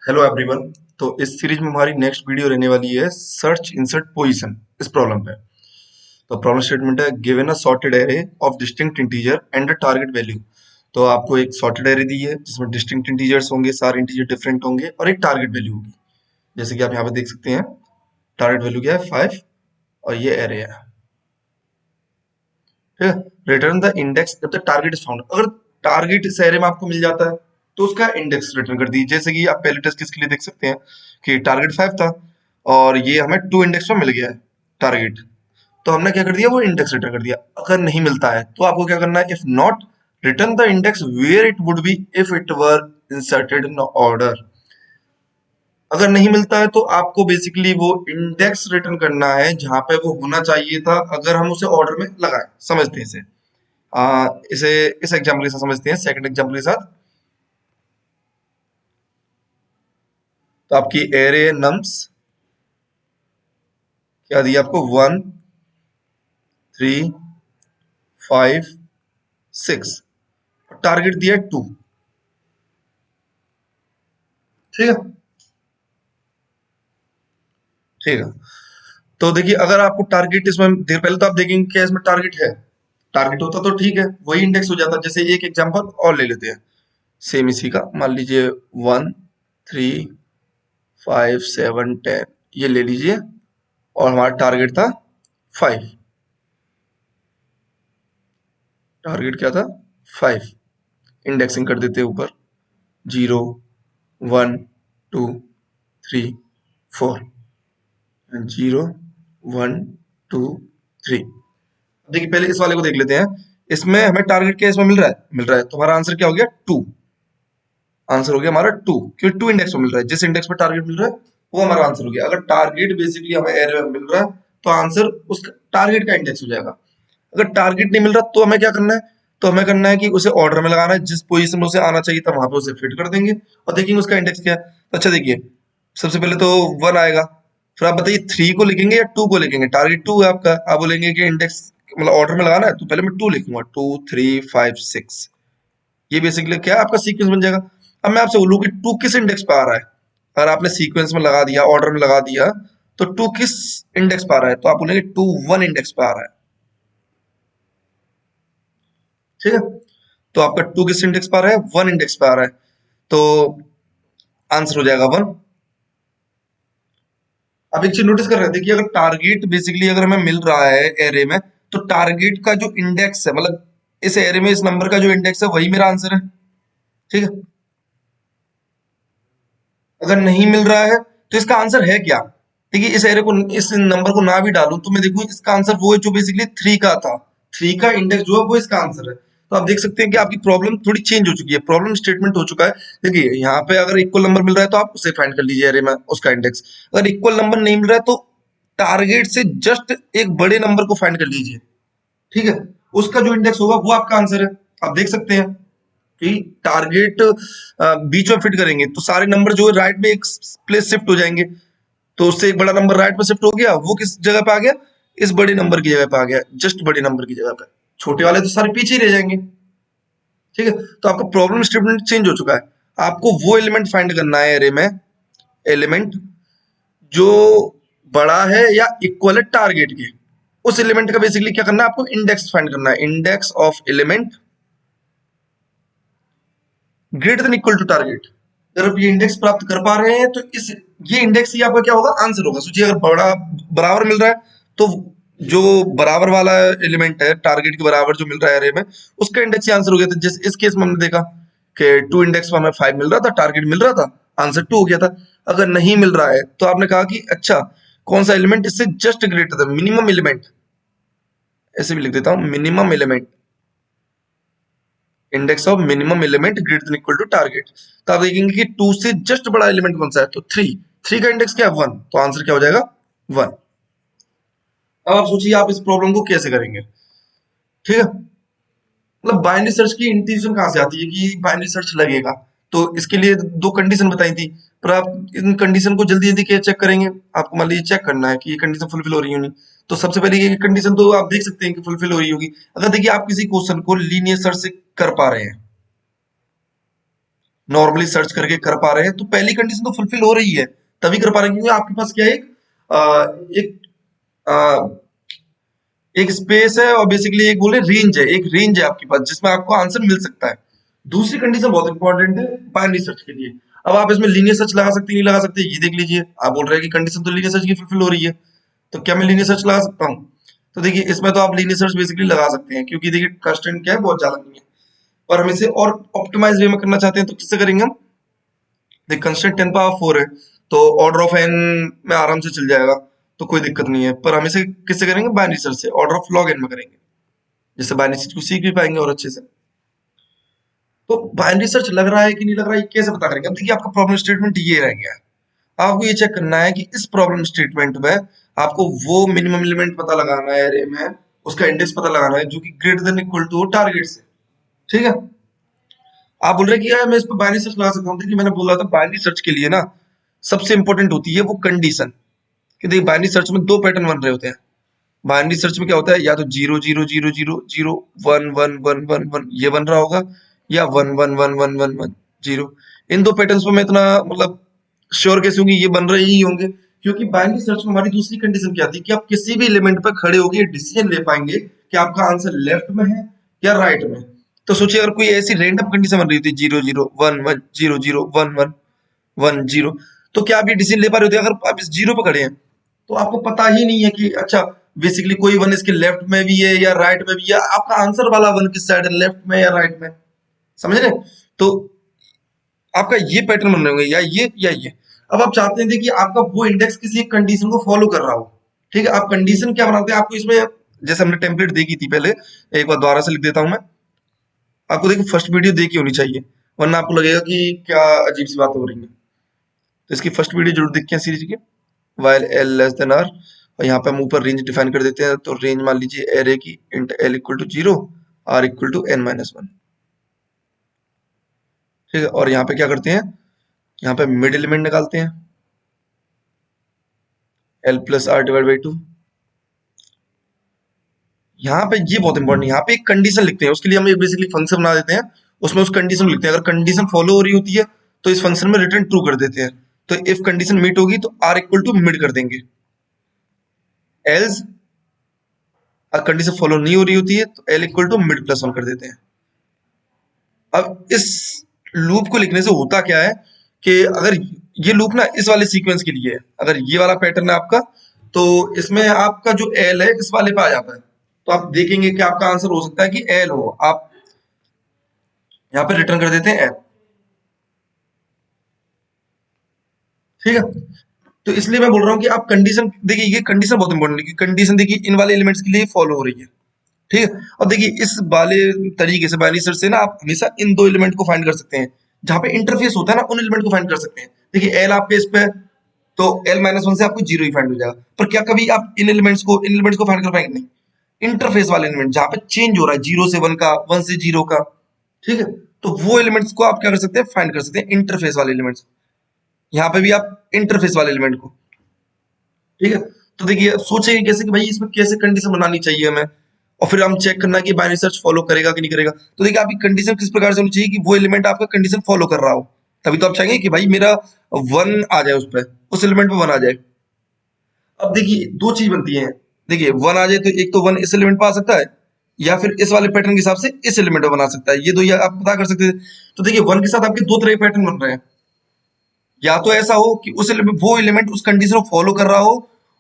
Hello everyone. तो इस series में हमारी नेक्स्ट वीडियो रहने वाली है सर्च इंसर्ट पोजीशन इस प्रॉब्लम पे। तो प्रॉब्लम स्टेटमेंट है given a sorted array of distinct integer and a target value. तो आपको एक सॉर्टेड एरे दी है जिसमें डिस्टिंक्ट इंटीजर्स होंगे, सारे इंटीजर डिफरेंट होंगे और एक टारगेट वैल्यू होगी। जैसे कि आप यहाँ पे देख सकते हैं, टारगेट वैल्यू क्या है 5 और ये एरे है। ठीक है, रिटर्न द इंडेक्स जब तक टारगेट इज फाउंड। अगर टारगेट इस एरे में आपको मिल जाता है तो उसका इंडेक्स रिटर्न कर दीजिए। जैसे कि आप पहले टेस्ट केस के लिए देख सकते हैं कि टारगेट 5 था और ये हमें 2 इंडेक्स में मिल गया है टारगेट। तो हमने क्या कर दिया, वो इंडेक्स रिटर्न कर दिया। अगर नहीं मिलता है तो आपको क्या करना है, if not return the index where it would be if it were inserted in order. अगर नहीं मिलता है तो आपको बेसिकली वो इंडेक्स रिटर्न करना है जहां पे वो होना चाहिए था, अगर हम उसे ऑर्डर में लगाए। समझते हैं इसे। इसे इस एग्जाम्पल के साथ समझते हैं, सेकंड एग्जाम्पल के साथ। तो आपकी एरे नम्स क्या दी आपको, 1 3 5 6, टारगेट दिया है 2। ठीक है, ठीक है। तो देखिए, अगर आपको टारगेट इसमें देर पहले तो आप देखेंगे क्या इसमें टारगेट है। टारगेट होता तो ठीक है, वही इंडेक्स हो जाता। जैसे एक एग्जांपल और ले लेते हैं सेम इसी का। मान लीजिए 1 3 5 7 10 ये ले लीजिए और हमारा टारगेट था 5। टारगेट क्या था 5। इंडेक्सिंग कर देते हैं ऊपर, 0 1 2 3 4 0 1 2 3। देखिए पहले इस वाले को देख लेते हैं। इसमें हमें टारगेट क्या इसमें मिल रहा है, तो हमारा आंसर क्या हो गया 2। आंसर हो गया हमारा 2, क्योंकि 2 इंडेक्स में मिल रहा है। जिस इंडेक्स पर टारगेट मिल रहा है वो हमारा आंसर हो गया। अगर टारगेट बेसिकली हमें एरे में मिल रहा है तो आंसर उस टारगेट का इंडेक्स हो जाएगा। अगर टारगेट नहीं मिल रहा तो हमें क्या करना है, तो हमें करना है कि उसे ऑर्डर में लगाना है। जिस पोजीशन में उसे आना चाहिए था वहां पे उसे फिट कर देंगे और देखेंगे उसका इंडेक्स क्या है। तो अच्छा देखिए, सबसे पहले तो 1 आएगा। फिर आप बताइए 3 को लिखेंगे या 2 को लिखेंगे। टारगेट 2 है आपका, आप बोलेंगे कि इंडेक्स मतलब ऑर्डर में लगाना है तो पहले मैं 2 लिखूंगा, 2 3 5 6। ये बेसिकली क्या है, आपका सीक्वेंस बन जाएगा। अब मैं आपसे बोलूं कि 2 किस इंडेक्स पे आ रहा है। अगर आपने सीक्वेंस में लगा दिया, ऑर्डर में लगा दिया, तो 2 किस इंडेक्स पे आ रहा है, तो आप बोलेंगे 2 1 इंडेक्स पे आ रहा है। ठीक है, तो आपका 2 किस इंडेक्स पे आ रहा है, 1 इंडेक्स पे आ रहा है। तो आंसर हो जाएगा 1। अब एक चीज नोटिस कर रहे थे कि अगर टारगेट बेसिकली अगर हमें मिल रहा है एरे में, तो टारगेट का जो इंडेक्स है, मतलब इस एरे में इस नंबर का जो इंडेक्स है वही मेरा आंसर है। ठीक है, अगर नहीं मिल रहा है तो इसका आंसर है क्या। देखिए इस एरे को, इस नंबर को ना भी डालूं तो मैं देखूं इसका आंसर वो है जो बेसिकली 3 का था। 3 का इंडेक्स जो है वो इसका आंसर है। तो आप देख सकते हैं कि आपकी प्रॉब्लम थोड़ी चेंज हो चुकी है, प्रॉब्लम स्टेटमेंट हो चुका है। देखिए यहाँ पे अगर इक्वल नंबर मिल रहा है तो आप उसे फाइंड कर लीजिए एरे में उसका इंडेक्स। अगर इक्वल नंबर नहीं मिल रहा है तो टारगेट से जस्ट एक बड़े नंबर को फाइंड कर लीजिए। ठीक है, उसका जो इंडेक्स होगा वो आपका आंसर है। आप देख सकते हैं कि टारगेट बीच में फिट करेंगे तो सारे नंबर जो है राइट में एक प्लेस शिफ्ट हो जाएंगे। तो उससे एक बड़ा नंबर राइट में शिफ्ट हो गया, वो किस जगह पे आ गया, इस बड़े नंबर की जगह पे आ गया, जस्ट बड़े नंबर की जगह पे। छोटे वाले तो सारे पीछे ही रह जाएंगे। ठीक है, तो आपका प्रॉब्लम स्टेटमेंट चेंज हो चुका है। आपको वो एलिमेंट फाइंड करना है एरे में, एलिमेंट जो बड़ा है या इक्वल है टारगेट के। उस एलिमेंट का बेसिकली क्या करना है, आपको इंडेक्स फाइंड करना है। Index of element greater than equal to target. अगर आप ये इंडेक्स प्राप्त कर पा रहे हैं तो इस ये इंडेक्स ही आपका क्या होगा, आंसर होगा। सोचिए अगर बड़ा बराबर मिल रहा है तो जो बराबर वाला एलिमेंट है टारगेट के बराबर जो मिल रहा है एरे में, उसका इंडेक्स ही आंसर हो गया था। जैसे इस केस में हमने देखा कि 2 इंडेक्स में हमें 5 मिल रहा था, टारगेट मिल रहा था, आंसर 2 हो गया था। अगर नहीं मिल रहा है तो आपने कहा कि अच्छा कौन सा एलिमेंट इससे जस्ट ग्रेटर था, मिनिमम एलिमेंट। ऐसे भी लिख देता हूं, minimum element, index of minimum element greater than equal to target. तो आप देखेंगे कि 2 से जस्ट बड़ा एलिमेंट कौन सा है, तो 3। 3 का इंडेक्स क्या है 1, तो आंसर क्या हो जाएगा 1। अब आप सोचिए आप इस प्रॉब्लम को कैसे करेंगे। ठीक है, मतलब बाइनरी सर्च की इंट्यूशन कहां से आती है कि बाइनरी सर्च लगेगा। तो इसके लिए 2 कंडीशन बताई थी, पर आप इन कंडीशन को जल्दी जल्दी क्या चेक करेंगे। आपको मान लीजिए चेक करना है कि ये कंडीशन फुलफिल हो रही है नहीं। तो सबसे पहले ये कंडीशन तो आप देख सकते हैं कि फुलफिल हो रही होगी। अगर देखिए आप किसी क्वेश्चन को लीनियर सर्च से कर पा रहे हैं, नॉर्मली सर्च करके कर पा रहे हैं, तो पहली कंडीशन तो फुलफिल हो रही है, तभी कर पा रहे हैं क्योंकि आपके पास क्या है, एक एक स्पेस है और बेसिकली एक बोले रेंज है, एक रेंज है आपके पास जिसमें आपको आंसर मिल सकता है। दूसरी कंडीशन बहुत इंपॉर्टेंट है बाइनरी सर्च के लिए। अब आप इसमें लीनियर सर्च लगा सकते हैं, नहीं लगा सकते, ये देख लीजिए। आप बोल रहे हैं कि कंडीशन तो लीनियर सर्च की फुलफिल हो रही है, तो क्या मैं लीनियर सर्च लगा सकता हूँ? तो देखिए इसमें तो आप लीनियर सर्च बेसिकली लगा सकते हैं क्योंकि देखिए कंस्ट्रेंट क्या है, बहुत ज्यादा नहीं है। और हम इसे और ऑप्टिमाइज वे में करना चाहते हैं तो किससे करेंगे हम? देख कंस्टेंट 10 पावर 4 है, तो ऑर्डर ऑफ एन में आराम से चल जाएगा, तो कोई दिक्कत नहीं है। पर हम इसे किससे करेंगे? बाइनरी सर्च से, ऑर्डर ऑफ लॉग एन में करेंगे, जिससे बाइनरी सर्च को सीख भी पाएंगे और अच्छे से। तो बाइनरी सर्च लग रहा है कि नहीं लग रहा है, ये कैसे पता करेंगे? अब देखिए आपका प्रॉब्लम स्टेटमेंट ये रह गया है, आपको ये चेक करना है कि इस प्रॉब्लम स्टेटमेंट में आपको वो मिनिमम एलिमेंट पता लगाना है एरे में, उसका इंडेक्स पता लगाना है जो कि greater than equal to target से। ठीक है, आप बोल रहे हैं कि यार मैं इस पर बाइनरी सर्च लगा सकता हूँ, देखिए मैंने बोला था बाइनरी सर्च के लिए ना सबसे इंपॉर्टेंट होती है वो कंडीशन, कि देखिए बाइनरी सर्च में दो पैटर्न बन रहे होते हैं। बाइनरी सर्च में क्या होता है, या तो 0 0 0 0 0 1 1 1 1 1 ये बन रहा होगा, या 1 1 1 1 1 1 0। इन दो पैटर्न्स पे मैं इतना मतलब श्योर कैसे होंगे, ये बन रहे ही होंगे, क्योंकि बाइनरी सर्च में हमारी दूसरी कंडीशन क्या थी कि आप किसी भी एलिमेंट पर खड़े होकर डिसीजन ले पाएंगे कि आपका आंसर लेफ्ट में है या राइट में। तो सोचिए अगर कोई ऐसी रैंडम कंडीशन बन रही थी 0 0 1 1 0 0 1 1 1 0, तो क्या आप ये डिसीजन ले पा रहे होते? अगर आप इस जीरो पे खड़े हैं तो आपको पता ही नहीं है कि अच्छा बेसिकली कोई वन इसके लेफ्ट में भी है या राइट में भी है, आपका आंसर वाला वन किस साइड है, लेफ्ट में या राइट में, समझ रहे? तो आपका ये पैटर्न बन रहे होंगे, या ये या ये। अब आप चाहते हैं कि आपका वो इंडेक्स किसी एक कंडीशन को फॉलो कर रहा हो। ठीक है, आप कंडीशन क्या बनाते हैं, आपको इसमें जैसे हमने टेम्पलेट देखी थी पहले, एक बार दोबारा से लिख देता हूं मैं। आपको देखो फर्स्ट वीडियो देखी होनी चाहिए, वरना आपको लगेगा कि क्या अजीब सी बात हो रही है। तो इसकी फर्स्ट वीडियो जरूर देखिए सीरीज की, while l less than r. और यहाँ पे हम ऊपर रेंज डिफाइन कर देते हैं, तो रेंज मान लीजिए एरे की int l equal to 0, r equal to n-1। ठीक है, और यहाँ पे क्या करते हैं, यहाँ पे मिड एलिमेंट निकालते हैं, l plus r divide by 2। यहाँ पे ये बहुत इंपॉर्टेंट है, यहाँ पे एक कंडीशन लिखते हैं, उसके लिए हम एक बेसिकली फंक्शन बना देते हैं, उसमें उस कंडीशन लिखते हैं। अगर कंडीशन फॉलो हो रही होती है तो इस फंक्शन में रिटर्न ट्रू कर देते हैं। तो इफ कंडीशन मीट होगी तो आर इक्वल टू मिड कर देंगे, एल्स कंडीशन फॉलो नहीं हो रही होती है तो l equal to mid plus 1 कर देते हैं। अब इस लूप को लिखने से होता क्या है कि अगर ये लूप ना इस वाले सीक्वेंस के लिए है, अगर ये वाला पैटर्न है आपका, तो इसमें आपका जो एल है इस वाले पे आ जाता है, तो आप देखेंगे कि आपका आंसर हो सकता है कि एल हो। आप यहाँ पे रिटर्न कर देते हैं एल। ठीक है, तो इसलिए मैं बोल रहा हूँ कि आप कंडीशन देखिए, ये कंडीशन बहुत इंपॉर्टेंट है कि कंडीशन देखिए इन वाले एलिमेंट्स के लिए फॉलो हो रही है। ठीक है, और देखिए इस वाले तरीके से बाइनरी सर्च से ना आप हमेशा इन दो एलिमेंट को फाइंड कर सकते हैं, जहां पे इंटरफेस होता है ना उन एलिमेंट को फाइंड कर सकते हैं। देखिए एल आपके इस पे है, तो l-1 से आपको 0 ही फाइंड हो जाएगा। पर क्या कभी आप इन एलिमेंट्स को फाइंड कर पाएंगे? नहीं। इंटरफेस वाले एलिमेंट जहां पे चेंज हो रहा है 0 से 1 का, 1 से 0 का, ठीक है, तो वो एलिमेंट्स को आप क्या कर सकते हैं, फाइंड कर सकते हैं, इंटरफेस वाले एलिमेंट्स। यहाँ पे भी आप इंटरफेस वाले एलिमेंट को। ठीक है, तो देखिए सोचेंगे कैसे कि भाई इसमें कैसे कंडीशन बनानी चाहिए हमें, और फिर हम चेक करना कि बाइनरी सर्च फॉलो करेगा कि नहीं करेगा। तो देखिए आपकी कंडीशन किस प्रकार से होनी चाहिए कि वो एलिमेंट आपका कंडीशन फॉलो कर रहा हो, तभी तो आप चाहेंगे कि भाई मेरा 1 आ जाए, उस पर उस एलिमेंट पे 1 आ जाए। अब देखिए दो चीज बनती है, देखिए 1 आ जाए तो एक तो 1 इस एलिमेंट पे आ सकता है, या फिर इस वाले पैटर्न के हिसाब से इस एलिमेंट पे बना सकता है, ये दो ये आप पता कर सकते हैं। तो देखिए 1 के साथ आपके दो तरह के पैटर्न बन रहे हैं, या तो ऐसा हो कि उस एलिमेंट वो एलिमेंट उस कंडीशन को फॉलो कर रहा हो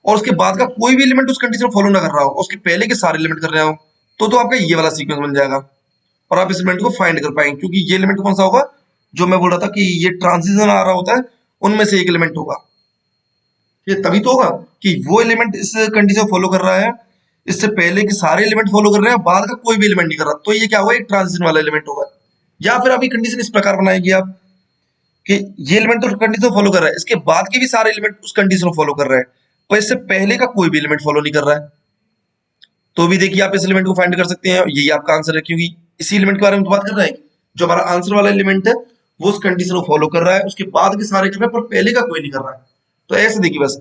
और उसके बाद का कोई भी एलिमेंट उस कंडीशन को फॉलो ना कर रहा हो, उसके पहले के सारे एलिमेंट कर रहे हो, तो आपका ये वाला सीक्वेंस बन जाएगा और आप इस एलिमेंट को फाइंड कर पाएंगे, क्योंकि ये एलिमेंट कौन सा होगा, जो मैं बोल रहा था कि ये ट्रांजिशन आ रहा होता है उनमें से एक एलिमेंट होगा। ये तभी तो होगा कि वो एलिमेंट इस कंडीशन को फॉलो कर रहा है, इससे पहले के सारे एलिमेंट फॉलो कर रहे हैं, बाद का कोई भी एलिमेंट नहीं कर रहा, तो ये क्या होगा, एक ट्रांजिशन वाला एलिमेंट होगा। या फिर अभी कंडीशन इस प्रकार बनाएगी आप कि ये एलिमेंट तो कंडीशन फॉलो कर रहा है, इसके बाद के भी सारे एलिमेंट उस कंडीशन को फॉलो कर रहे हैं, पर इससे पहले का कोई भी एलिमेंट फॉलो नहीं कर रहा है। तो भी देखिए आप इस एलिमेंट को फाइंड कर सकते हैं, यही आपका आंसर है, क्योंकि इसी एलिमेंट के बारे में तो बात कर रहे हैं। जो हमारा आंसर वाला एलिमेंट है वो उस कंडीशन को फॉलो कर रहा है, उसके बाद के सारे कर रहे हैं, पर पहले का कोई नहीं कर रहा है। तो ऐसे देखिए बस,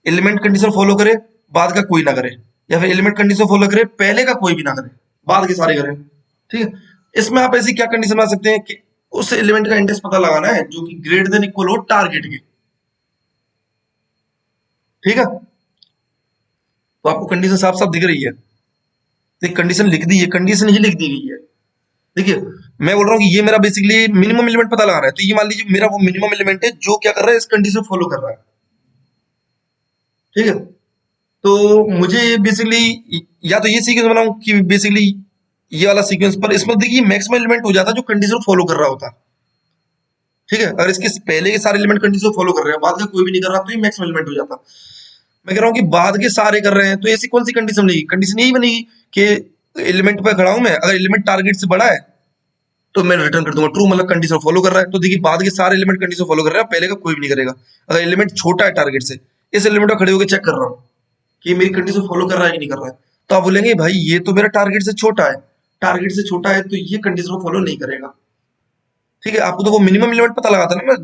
एलिमेंट कंडीशन फॉलो करे, बाद का कोई ना करे, या फिर एलिमेंट कंडीशन फॉलो करे, पहले का कोई भी ना करे, बाद के सारे करें। ठीक है, इसमें आप ऐसी क्या कंडीशन बना सकते हैं कि उस एलिमेंट का इंडेक्स पता लगाना है जो कि ग्रेटर देन इक्वल हो टारगेट के। ठीक है, तो आपको कंडीशन साफ साफ दिख रही है, तो कंडीशन लिख दी है, कंडीशन ही लिख दी गई है। देखिए मैं बोल रहा हूँ कि ये मेरा बेसिकली मिनिमम एलिमेंट पता लगा रहा है, तो ये मान लीजिए मेरा वो मिनिमम एलिमेंट है जो क्या कर रहा है, इस कंडीशन फॉलो कर रहा है। ठीक है, तो मुझे बेसिकली या तो ये सीक्वेंस बनाऊं कि बेसिकली ये वाला सीक्वेंस, पर इसमें देखिए मैक्सिमम एलिमेंट हो जाता जो कंडीशन फॉलो कर रहा होता। ठीक है, अगर इसके पहले के सारे एलिमेंट कंडीशन फॉलो कर रहे हैं, बाद का कोई भी नहीं कर रहा, तो ये मैक्सिमम एलिमेंट हो जाता। मैं कह रहा हूँ कि बाद के सारे कर रहे हैं, तो ऐसी कौन सी कंडीशन बनेगी? कंडीशन यही बनेगी कि एलिमेंट पे खड़ा हूं मैं, अगर एलिमेंट टारगेट से बड़ा है तो मैं रिटर्न कर दूंगा ट्रू, मतलब कंडीशन फॉलो कर रहा है। तो देखिए बाद के सारे एलिमेंट कंडीशन फॉलो कर रहे हैं, पहले का कोई भी नहीं करेगा। अगर एलिमेंट छोटा है टारगेट से, इस एलिमेंट को खड़े होकर चेक कर रहा हूँ कि मेरी कंडीशन फॉलो कर रहा है कि नहीं कर रहा है, तो आप बोलेंगे भाई ये तो मेरा टारगेट से छोटा है, टारगेट से छोटा है तो ये कंडीशन को फॉलो नहीं करेगा। ठीक है, आपको तो वो मिनिमम एलिमेंट पता लगा था ना, मैं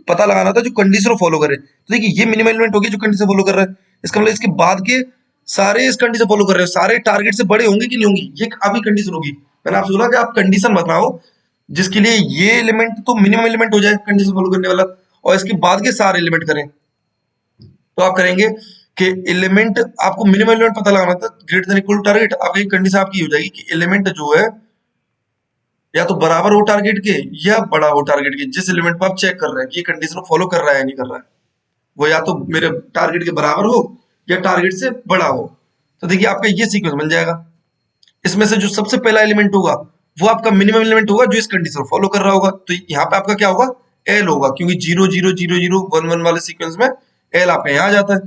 पता लगाना था जो कंडीशन को फॉलो करे। तो देखिए ये मिनिमम एलिमेंट हो गया जो कंडीशन फॉलो कर रहा है, इसका मतलब इसके बाद के सारे इस कंडीशन फॉलो कर रहे हैं, सारे टारगेट से बड़े होंगे कि नहीं होंगी, ये अभी कंडीशन होगी। मैंने आपसे बोला कि आप कंडीशन बताओ जिसके लिए ये एलिमेंट तो मिनिमम एलिमेंट हो जाए कंडीशन फॉलो करने वाला, और इसके बाद के सारे एलिमेंट करें। तो आप करेंगे कि एलिमेंट, आपको मिनिमम एलिमेंट पता लगाना था greater than equal to target. आपकी कंडीशन आपकी हो जाएगी कि एलिमेंट जो है या तो बराबर हो टारगेट के या बड़ा हो टारगेट के, जिस एलिमेंट पर आप चेक कर रहे हैं कि ये कंडीशन को फॉलो कर रहा है या नहीं कर रहा है, वो या तो मेरे टारगेट के बराबर हो या टारगेट से बड़ा हो। तो देखिए आपका ये सीक्वेंस बन जाएगा। इसमें से जो सबसे पहला एलिमेंट होगा वो आपका मिनिमम एलिमेंट होगा जो इस कंडीशन को फॉलो कर रहा होगा, तो यहाँ पे आपका क्या होगा, एल होगा, क्योंकि 0 0 0 0 1 1 वाले सीक्वेंस में एल आपका यहाँ आ जाता है।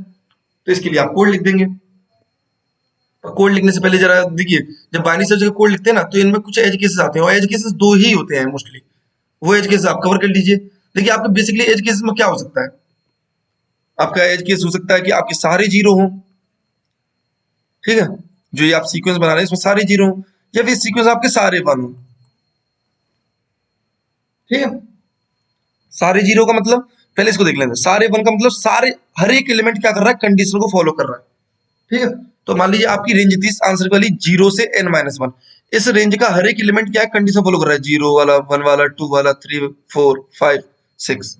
तो इसके लिए आप कोड लिख देंगे। कोड लिखने से पहले जरा देखिए, जब बाइनरी सर्च का कोड लिखते हैं ना, तो इनमें कुछ एज केसेस आते हैं, और एज केसेस दो ही होते हैं मोस्टली, वो एज केसेस आप कवर कर लीजिए। देखिए आपका बेसिकली एज केसेस में क्या हो सकता है, आपका एज केस हो सकता है कि आपके सारे जीरो हों। ठीक है, जो ये आप सीक्वेंस बना रहे हैं इसमें सारे जीरो हों, या फिर सीक्वेंस आपके सारे वन हों। ठीक है, सारे जीरो का मतलब पहले इसको देख लेंगे, सारे वन का मतलब सारे, हर एक एलिमेंट क्या कर रहा है, कंडीशन को फॉलो कर रहा है। ठीक है, तो मान लीजिए आपकी रेंज थी इस आंसर वाली 0 से n-1, इस रेंज का हर एक एलिमेंट क्या है, कंडीशन फॉलो कर रहा है, 0 वाला, 1 वाला, 2 वाला, 3 4 5 6।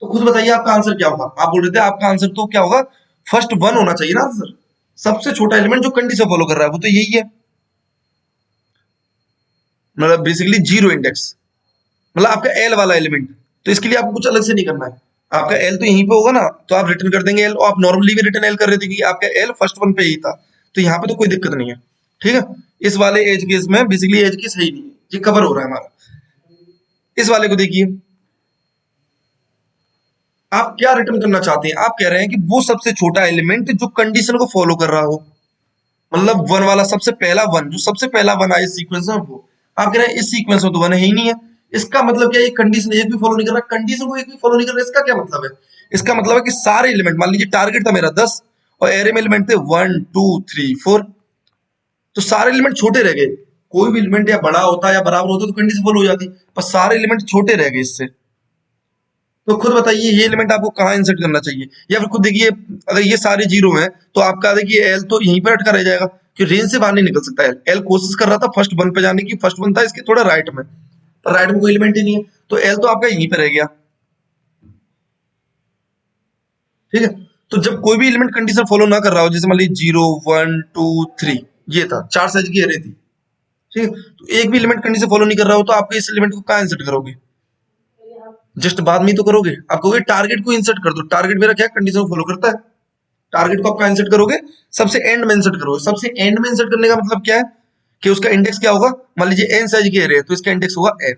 तो खुद बताइए आपका आंसर क्या होगा? आप बोल रहे थे आपका आंसर तो क्या होगा, फर्स्ट वन होना चाहिए ना आंसर, सबसे छोटा एलिमेंट जो कंडीशन फॉलो कर रहा है वो तो यही है, मतलब बेसिकली जीरो इंडेक्स, मतलब आपका एल वाला एलिमेंट। तो इसके लिए आपको कुछ अलग से नहीं करना है, आपका एल तो यहीं पे होगा ना, तो आप रिटर्न कर देंगे एल, और आप नॉर्मली भी रिटर्न एल कर रहे थे कि आपका एल फर्स्ट वन पे ही था, तो यहाँ पे तो कोई दिक्कत नहीं है। ठीक है, इस वाले एज केस में बेसिकली एज केस है ही नहीं, ये कवर हो रहा है हमारा। इस वाले को देखिए, आप क्या रिटर्न करना चाहते हैं, आप कह रहे हैं कि वो सबसे छोटा एलिमेंट जो कंडीशन को फॉलो कर रहा हो, मतलब वन वाला सबसे पहला वन, जो सबसे पहला वन आया इस सीक्वेंस में वो। आप कह रहे हैं इस सीक्वेंस में तो वन है ही नहीं है, इसका मतलब क्या, ये कंडीशन एक भी फॉलो नहीं कर रहा, कंडीशन को एक भी फॉलो नहीं कर रहा, इसका क्या मतलब है? इसका मतलब है कि सारे एलिमेंट, मान लीजिए टारगेट था मेरा 10 और एरे में एलिमेंट थे 1 2 3 4, तो सारे एलिमेंट छोटे रह गए। कोई भी एलिमेंट या बड़ा होता या बराबर होता तो कंडीशन फॉलो हो जाती, पर सारे एलिमेंट छोटे रह गए इससे। तो खुद बताइए ये एलिमेंट आपको कहाँ इंसर्ट करना चाहिए, या फिर खुद देखिए, अगर ये सारे जीरो हैं तो आपका देखिए एल तो यहीं पर अटका रह जाएगा, कि रेंज से बाहर नहीं निकल सकता। एल एल कोशिश कर रहा था फर्स्ट वन पे जाने की, फर्स्ट वन था इसके थोड़ा राइट में, पर राइट में कोई एलिमेंट ही नहीं है, तो एल तो आपका यहीं पे रह गया। ठीक है, तो जब कोई भी एलिमेंट कंडीशन फॉलो ना कर रहा हो, जैसे मान लीजिए 0 1 2 3 ये था, चार साइज की एरे थी। ठीक है, तो एक भी एलिमेंट कंडीशन फॉलो नहीं कर रहा हो, तो आप इस एलिमेंट को कहाँ इंसर्ट करोगे? जस्ट बाद में ही तो करोगे, आप कहोगे टारगेट को इंसर्ट कर दो, टारगेट मेरा क्या कंडीशन फॉलो करता है, टारगेट को आप कहाँ इंसर्ट करोगे, सबसे एंड में इंसर्ट करोगे। सबसे एंड में इंसर्ट करने का मतलब क्या है कि उसका इंडेक्स क्या होगा, मान लीजिए एन साइज की एरे है तो इसका इंडेक्स होगा एन।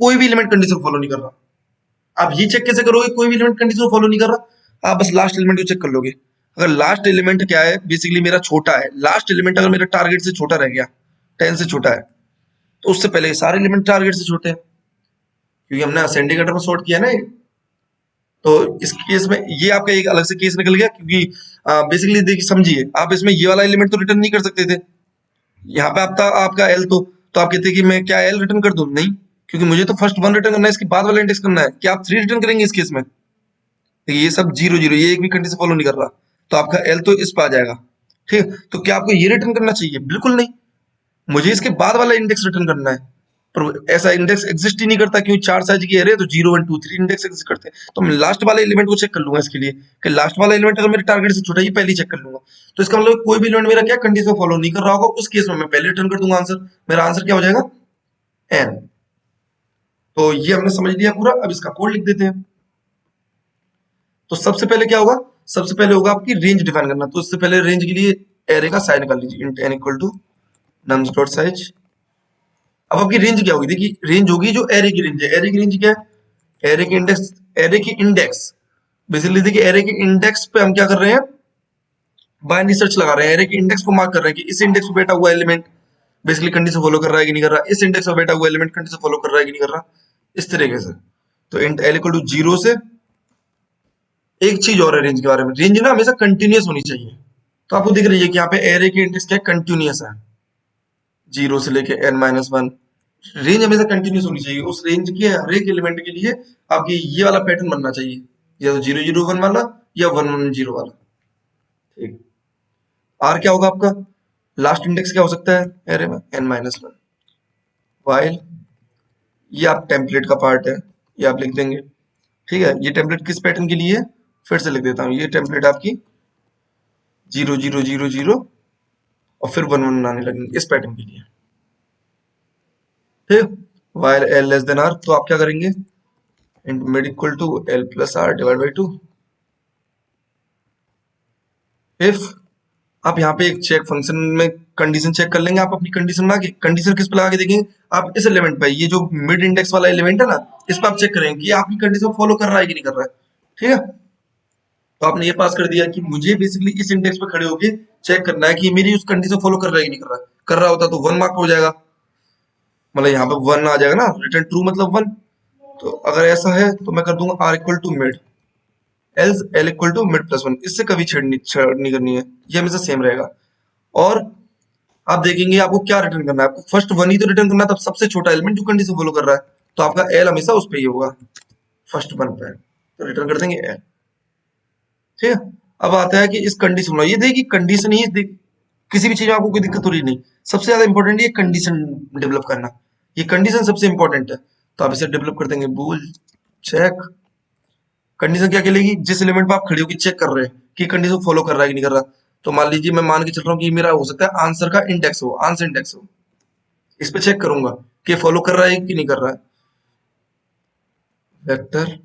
कोई भी एलिमेंट कंडीशन फॉलो नहीं कर रहा, आप ये चेक कैसे करोगे कोई भी एलिमेंट कंडीशन फॉलो नहीं कर रहा? आप बस लास्ट एलिमेंट को चेक कर लोगे। अगर लास्ट एलिमेंट क्या है, बेसिकली मेरा छोटा है, लास्ट एलिमेंट अगर मेरा टारगेट से छोटा रह गया, 10 से छोटा है, तो उससे पहले सारे एलिमेंट टारगेट से छोटे हैं, क्योंकि हमने असेंडिंग ऑर्डर में सॉर्ट किया ना। तो इस केस में ये आपका एक अलग से केस निकल गया, क्योंकि बेसिकली देखिए समझिए, आप इसमें ये वाला एलिमेंट तो रिटर्न नहीं कर सकते थे, यहाँ पे आपका आपका एल तो आप कहते कि मैं क्या एल रिटर्न कर दूं? नहीं, क्योंकि मुझे तो फर्स्ट वन रिटर्न करना है, इसके बाद वाला इंडेक्स करना है। क्या आप थ्री रिटर्न करेंगे इस केस में? देखिए ये सब 0 0, ये एक भी कंडीशन फॉलो नहीं कर रहा, तो आपका एल तो इस पर आ जाएगा। ठीक है, तो क्या आपको ये रिटर्न करना चाहिए? बिल्कुल नहीं, मुझे इसके बाद वाला इंडेक्स रिटर्न करना है। पर ऐसा इंडेक्स एग्जिस्ट ही नहीं करता, क्यों? 4 साइज की एरे तो 0 1 2 3 इंडेक्स एग्जिस्ट करते हैं। तो मैं लास्ट वाले एलिमेंट को चेक कर लूंगा इसके लिए कि लास्ट वाला एलिमेंट अगर मेरे टारगेट से छोटा है, ये पहले चेक कर लूंगा। तो इसका मतलब कोई भी एलिमेंट मेरा क्या कंडीशन फॉलो नहीं कर रहा होगा, उस केस में मैं पहले रिटर्न कर दूंगा आंसर। मेरा आंसर क्या हो जाएगा? एन। तो ये हमने समझ लिया पूरा। अब इसका कोड लिख देते हैं। तो सबसे पहले क्या होगा? सबसे पहले होगा आपकी रेंज डिफाइन करना। तो उससे पहले रेंज के लिए एरे का साइज निकाल लीजिए, int n equal to nums dot size. अब आपकी रेंज क्या होगी? देखिए रेंज होगी जो एरे की रेंज है। एरे की रेंज क्या है? एरे की इंडेक्स। एरे की इंडेक्स बेसिकली देखिए, एरे के इंडेक्स पे हम क्या कर रहे हैं? बाइनरी सर्च लगा रहे हैं। एरे के इंडेक्स को मार्क कर रहे हैं कि इस इंडेक्स पे बैठा हुआ एलिमेंट बेसिकली कंडीशन फॉलो कर रहा है कि नहीं कर रहा, इस इंडेक्स पे बैठा हुआ एलिमेंट कंडीशन फॉलो कर रहा है कि नहीं कर रहा, इस तरीके से। तो इंट एल इक्वल टू 0 से एक चीज और है रेंज के बारे में, रेंज ना हमेशा कंटिन्यूअस होनी चाहिए। तो आपको दिख रही है कि यहाँ पे एरे की इंडेक्स क्या कंटिन्यूअस है, 0 से लेके n-1। रेंज हमेशा कंटिन्यूअस होनी चाहिए। उस रेंज के हर एक एलिमेंट के लिए आपकी ये वाला पैटर्न बनना चाहिए, या तो 0 0 1 वाला या 1 1 0 वाला। ठीक। आर क्या होगा आपका? लास्ट इंडेक्स क्या हो सकता है एरे में? n-1। वाइल ये आप टेम्पलेट का पार्ट है, ये आप लिख देंगे। ठीक है, ये टेम्पलेट किस पैटर्न के लिए है? फिर से लिख देता हूँ। ये टेम्पलेट आपकी 0 0 0 0 और फिर 1 1 आने लगेंगे इस पैटर्न के लिए। ठीक। While l less than r, तो आप क्या करेंगे? Int mid equal to l plus r divide by 2। If आप यहाँ पे एक चेक फंक्शन में कंडीशन चेक कर लेंगे। आप अपनी कंडीशन लगा के, कंडीशन किस पे लगा के देखेंगे? आप इस एलिमेंट पे, ये जो मिड इंडेक्स वाला एलिमेंट है ना, इस पे आप चेक करेंगे कि आपकी कंडीशन फॉलो कर रहा है कि नहीं कर रहा है। ठीक है, तो आपने ये पास कर दिया कि मुझे बेसिकली इस इंडेक्स पे खड़े होके चेक करना है कि मेरी उस कंडीशन फॉलो कर रहा है कि नहीं कर रहा है। कर रहा होता तो 1 मार्क हो जाएगा, मतलब यहाँ पे 1 आ जाएगा ना, रिटर्न ट्रू मतलब 1। तो अगर ऐसा है तो मैं कर दूंगा r equal to mid, else l equal to mid plus 1। इससे कभी छेड़नी करनी है, ये हमेशा सेम रहेगा। और आप देखेंगे आपको क्या रिटर्न करना है। आपको फर्स्ट 1 ही तो रिटर्न करना है, तब सबसे छोटा एलिमेंट जो कंडीशन फॉलो कर रहा है। तो आपका एल हमेशा उस पे ही होगा, फर्स्ट 1 पे। तो रिटर्न कर देंगे एल। ठीक है, अब आता है कि इस कंडीशन में ये देखिए कंडीशन ही किसी भी चीज में आपको कोई दिक्कत हो रही नहीं। सबसे ज्यादा इंपॉर्टेंट ये कंडीशन डेवलप करना, ये कंडीशन सबसे इंपॉर्टेंट है। तो आप इसे डेवलप कर देंगे बूल चेक। कंडीशन क्या कहलेगी? जिस एलिमेंट पे आप खड़े होकर चेक कर रहे हैं कि कंडीशन फॉलो कर रहा है कि नहीं कर रहा। तो मान लीजिए मैं मान के चल रहा हूँ कि मेरा हो सकता है आंसर का इंडेक्स हो, आंसर इंडेक्स हो। इस पे चेक करूंगा कि फॉलो कर रहा है कि नहीं कर रहा है। Vector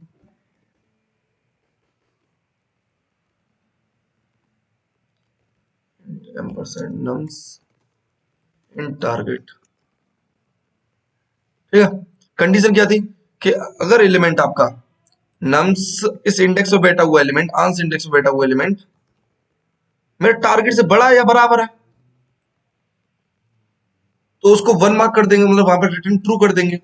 ampersand nums in target. ठीक है, कंडीशन क्या थी कि अगर एलिमेंट आपका नम्स इस इंडेक्स पे बैठा हुआ एलिमेंट, आंसर इंडेक्स पे बैठा हुआ एलिमेंट मेरे टारगेट से बड़ा है या बराबर है, तो उसको 1 मार्क कर देंगे, मतलब वहां पर रिटर्न ट्रू कर देंगे।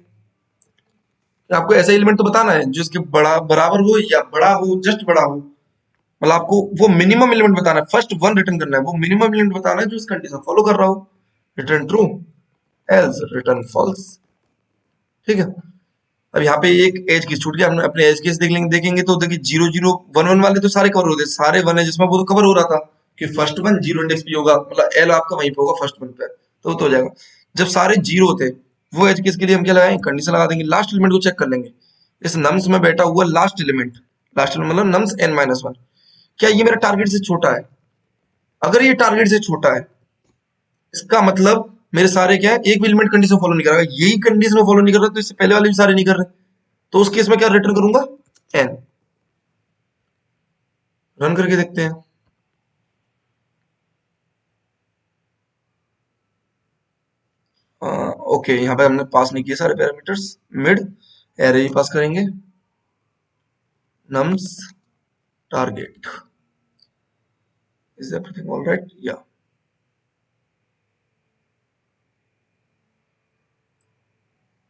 आपको ऐसा एलिमेंट तो बताना है जो इसके बड़ा बराबर हो या बड़ा हो, जस्ट बड़ा हो। मतलब आपको वो मिनिमम एलिमेंट बताना है, फर्स्ट 1 रिटर्न करना है, वो मिनिमम एलिमेंट बताना है जो इस कंडीशन फॉलो कर रहा हो। Return true, else return false. ठीक है, अब यहाँ पे एक एज केस छूट गया। हमने अपने एज केस देखेंगे तो देखिए 0 0 1 1 वाले तो सारे कवर होते, सारे 1 है जिसमें वो तो कवर हो रहा था कि फर्स्ट 1 0 इंडेक्स पे होगा, मतलब एल आपका वहीं पे होगा फर्स्ट 1 पे, तो हो जाएगा। जब सारे 0 थे वो एज केस के लिए हम क्या लगाएंगे? कंडीशन लगा देंगे, लास्ट एलिमेंट को चेक कर लेंगे। इस नम्स में बैठा हुआ लास्ट एलिमेंट, लास्ट एलिमेंट मतलब नम्स n-1, क्या ये मेरा टारगेट से छोटा है? अगर ये टारगेट से छोटा है इसका मतलब मेरे सारे क्या है, एक भी एलिमेंट कंडीशन फॉलो नहीं कर रहा। यही कंडीशन फॉलो नहीं कर रहा तो इससे पहले वाले भी सारे नहीं कर रहे। तो उस केस में क्या रिटर्न करूंगा? एन। रन करके देखते हैं। ओके, यहाँ पे हमने पास नहीं किए सारे पैरामीटर्स। मिड एरे ही पास करेंगे, nums target. Is everything all right? या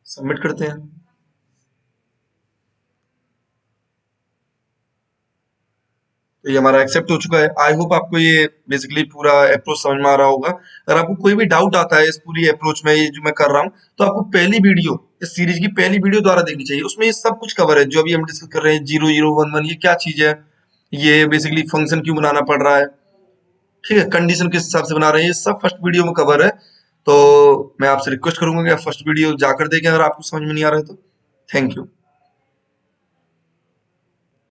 सबमिट करते हैं। तो ये हमारा एक्सेप्ट हो चुका है। आई होप आपको ये बेसिकली पूरा अप्रोच समझ में आ रहा होगा। अगर आपको कोई भी डाउट आता है इस पूरी अप्रोच में, ये जो मैं कर रहा हूँ, तो आपको पहली वीडियो, इस सीरीज की पहली वीडियो द्वारा देखनी चाहिए। उसमें ये सब कुछ कवर है जो अभी हम डिस्कस कर रहे हैं। 0 0 1 1 ये क्या चीज है, ये बेसिकली फंक्शन क्यों बनाना पड़ रहा है, ठीक है, कंडीशन किस हिसाब से बना रहे हैं, ये सब फर्स्ट वीडियो में कवर है। तो मैं आपसे रिक्वेस्ट करूंगा कि आप फर्स्ट वीडियो जाकर देखें अगर आपको समझ में नहीं आ रहा है तो। Thank you.